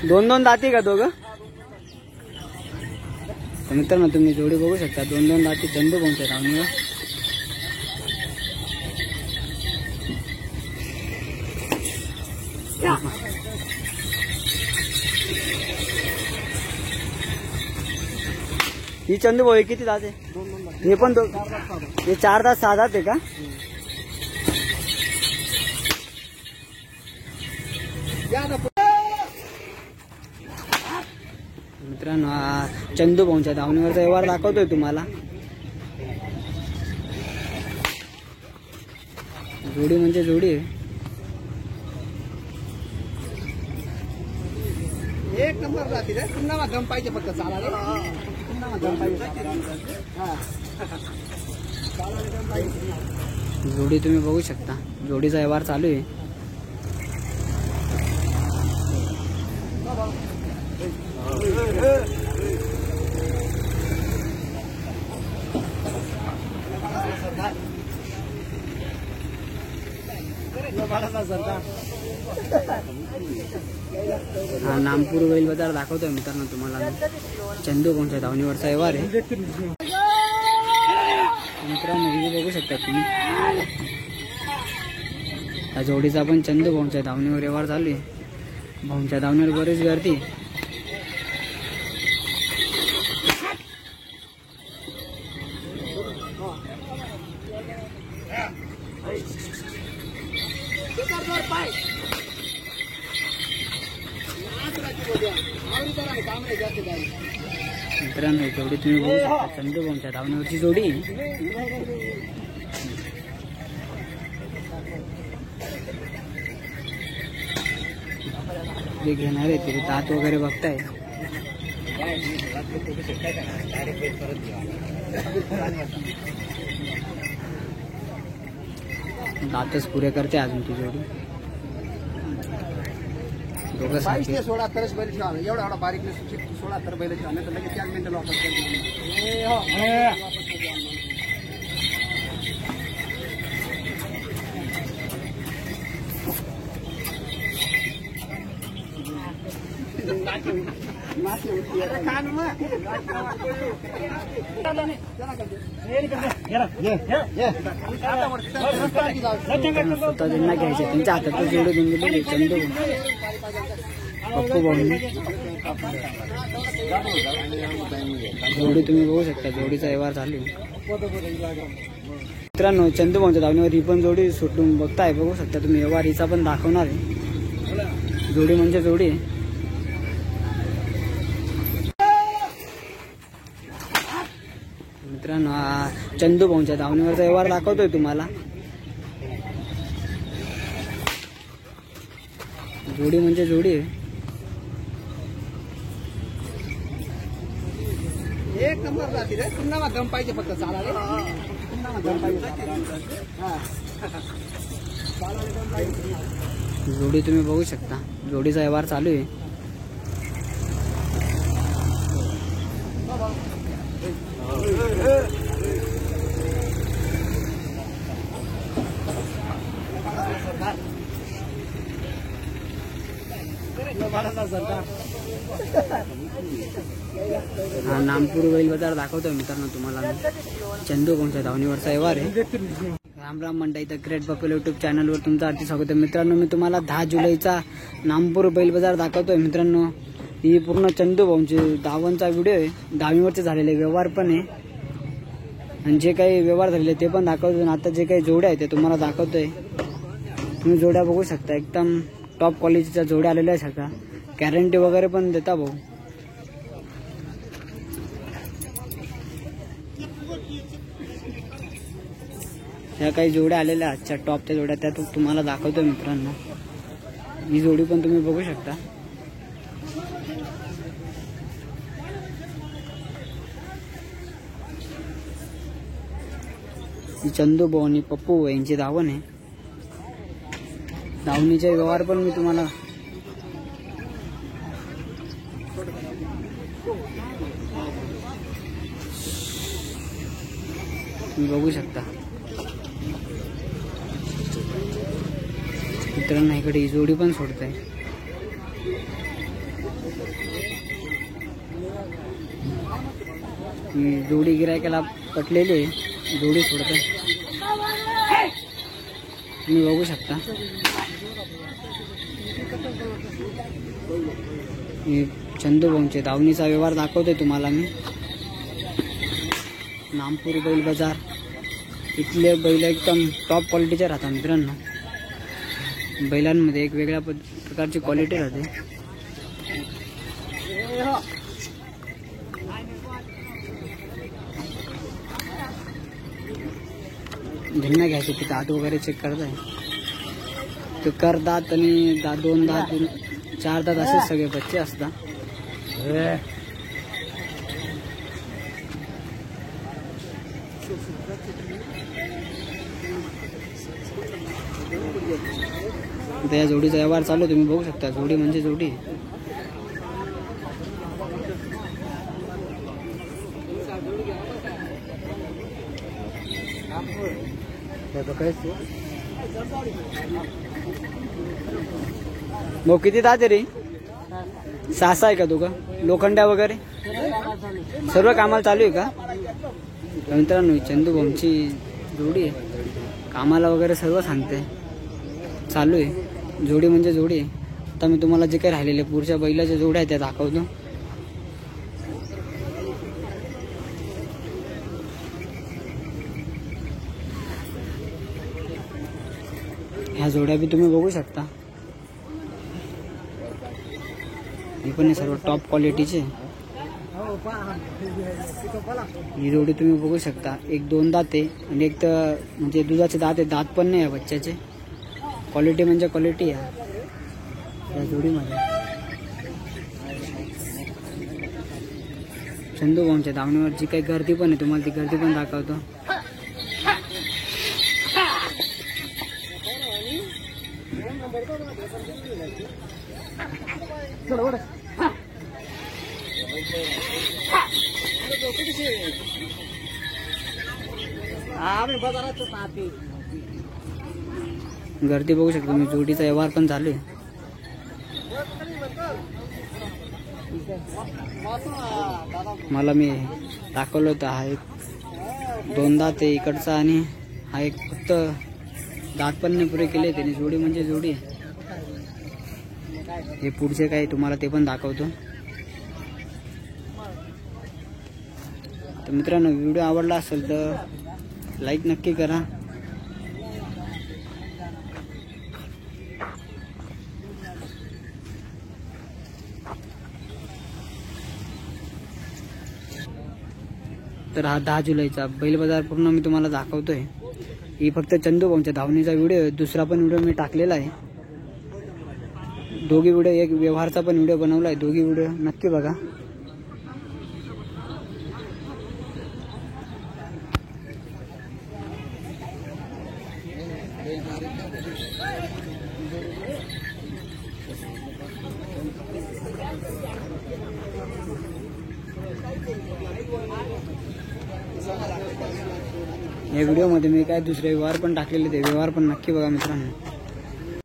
दोन दोन दाती का दोघं? तर मित्रांनो तुम्ही जोडी बघू शकता, दोन दोन दाती चंदू भाऊंच्या धावणीवर. ही चंदू भाऊ किती दात आहे? हे पण हे 4 दात 6 दात आहे का? मित्रांनो चंदू भाऊंच्या धावणीवरचा व्यवहार दाखवतोय तुम्हाला. जोडी म्हणजे जोडी आहे. एक नंबर राहते रे. पुन्हा दम पाहिजे फक्त चालायला. पुन्हा दम पाहिजे. जोडी तुम्ही बघू शकता, जोडीचा व्यवहार चालू आहे. हा नामपूर बैल बाजार दाखवतोय मित्रांनो तुम्हाला. चंदू भाऊंच्या धावणीवरचा व्यवहार आहे मित्रांनो, हे बघू शकता तुम्ही. या जोडीचा पण चंदू भाऊंच्या धावणीवर व्यवहार चालू आहे. भाऊंच्या धावणीवर बरीच गर्दी. मित्रांनो जोडी तुम्ही बघू शकता, चंदू भाऊंच्या धावणीवरची जोडी. जे घेणार आहे ते दात वगैरे बघताय. दातच पुरे करते अजून ती जोडी. दोघं 16 तरच बैल ठेवा. एवढा एवढा बारीक 16 तर बैल ठेवा, नाही तर लगेच 4 मिनिटं वापस स्वतः ज्यांना घ्यायचे त्यांच्या हातात जोडी देऊन दिली चंदू पप्पू भाऊंनी. जोडी तुम्ही बघू शकता, जोडीचा व्यवहार चालू आहे मित्रांनो. चंदू भाऊंच्या धावणीवर ही पण जोडी सुटून बघताय, बघू शकता तुम्ही. व्यवहार हिचा पण दाखवणार आहे. जोडी म्हणजे जोडी आहे. मित्रांनो चंदू भाऊंच्या धावणीवरचा व्यवहार दाखवतोय तुम्हाला. जोडी म्हणजे जोडी आहे. एक नंबर राहते रे. पुन्हा दम पाहिजे फक्त चालायला. पुन्हा दम पाहिजे. जोडी तुम्ही बघू शकता, जोडीचा व्यवहार चालू आहे. हा नामपूर बैल बाजार दाखवतोय मित्रांनो तुम्हाला. चंदू भाऊंच्या धावणीवरचा व्यवहार आहे. राम राम मंडळी, द ग्रेट पॉप्युलर युट्यूब चॅनलवर तुमचं हार्दिक स्वागत आहे मित्रांनो. मी तुम्हाला 10 जुलैचा नामपूर बैल बाजार दाखवतोय मित्रांनो. ही पूर्ण चंदू भाऊंची धावांचा व्हिडिओ आहे. धावणीवरचे झालेले व्यवहार पण आहे आणि जे काही व्यवहार झालेले ते पण दाखवतोय. आता जे काही जोड्या आहेत ते तुम्हाला दाखवतोय. तुम्ही जोड्या बघू शकता, एकदम टॉप क्वालिटीच्या जोड्या आलेल्या आहे सगळ्या. गॅरंटी वगैरे पण देता भाऊ. ह्या काही जोड्या आलेल्या आजच्या टॉपच्या जोड्या त्या तुम्हाला दाखवतोय मित्रांनो. ही जोडी पण तुम्ही बघू शकता. ही चंदू भाऊ आणि पप्पू यांची धावण आहे. धावणीचे व्यवहार पण मी तुम्हाला बघू शकता मित्रांनो. इकडे ही जोडी पण सोडते. ही जोडी गिरायकाला पटलेली आहे, जोडी सोडते तुम्ही बघू शकता. चंदू भाऊंचे धावणीचा व्यवहार दाखवतोय तुम्हाला मी. नामपूर बैल बाजार इथले बैल एकदम टॉप क्वालिटीचे राहतात मित्रांनो. बैलांमध्ये एक वेगळ्या प्रकारची क्वालिटी राहते. भिन्न घ्यायचे ते दात वगैरे चेक करताय. तो कर दात आणि दोन दात 4 दात असे सगळे बच्चे असतात. या जोडीचा व्यवहार चालू तुम्ही बघू शकता. जोडी म्हणजे जोडी. भाऊ किती दात आहे रे? 6 आहे का तुका? लोखंड्या वगैरे सर्व कामाला चालू आहे का? मित्रांनो चंदू भाऊंची जोडी आहे. कामाला वगैरे सर्व सांगते, चालू आहे. जोडी म्हणजे जोडी आहे. आता मी तुम्हाला जे काही राहिलेले पुढच्या बैलाच्या जोड्या आहेत त्या दाखवतो. ह्या जोड्या बी तुम्ही बघू शकता. ही पण सर्व टॉप क्वालिटीचे. ही जोडी तुम्ही बघू शकता. एक 2 दात आहे आणि एक तर म्हणजे दुधाचे दात आहे. दात पण नाही आहे बच्च्याचे. क्वालिटी म्हणजे क्वालिटी आहे या जोडीमध्ये. चंदू भाऊंच्या धावणीवर जी काही गर्दी पण आहे तुम्हाला ती गर्दी पण दाखवतो. गर्दी बघू शकतो मी. जोडीचा व्यवहार पण चालू आहे. मला मी दाखवलं होतं. हा एक 2 दात आहे इकडचा आणि हा एक फक्त दात पण नाही पुरे केले त्याने. जोडी म्हणजे जोडी. हे पुढचे काय तुम्हाला ते पण दाखवतो. तर मित्रांनो व्हिडिओ आवडला असेल तर लाईक नक्की करा. तर हा 10 जुलैचा बैल बाजार पूर्ण मी तुम्हाला दाखवतोय. ही फक्त चंदू भाऊंच्या धावणीचा व्हिडिओ आहे. दुसरा पण व्हिडिओ मी टाकलेला आहे. दोघी व्हिडिओ, एक व्यवहारचा पण व्हिडिओ बनवला आहे. दोघी व्हिडिओ नक्की बघा. या व्हिडिओमध्ये मी काय दुसरे व्यवहार पण टाकलेले ते व्यवहार पण नक्की बघा मित्रांनो.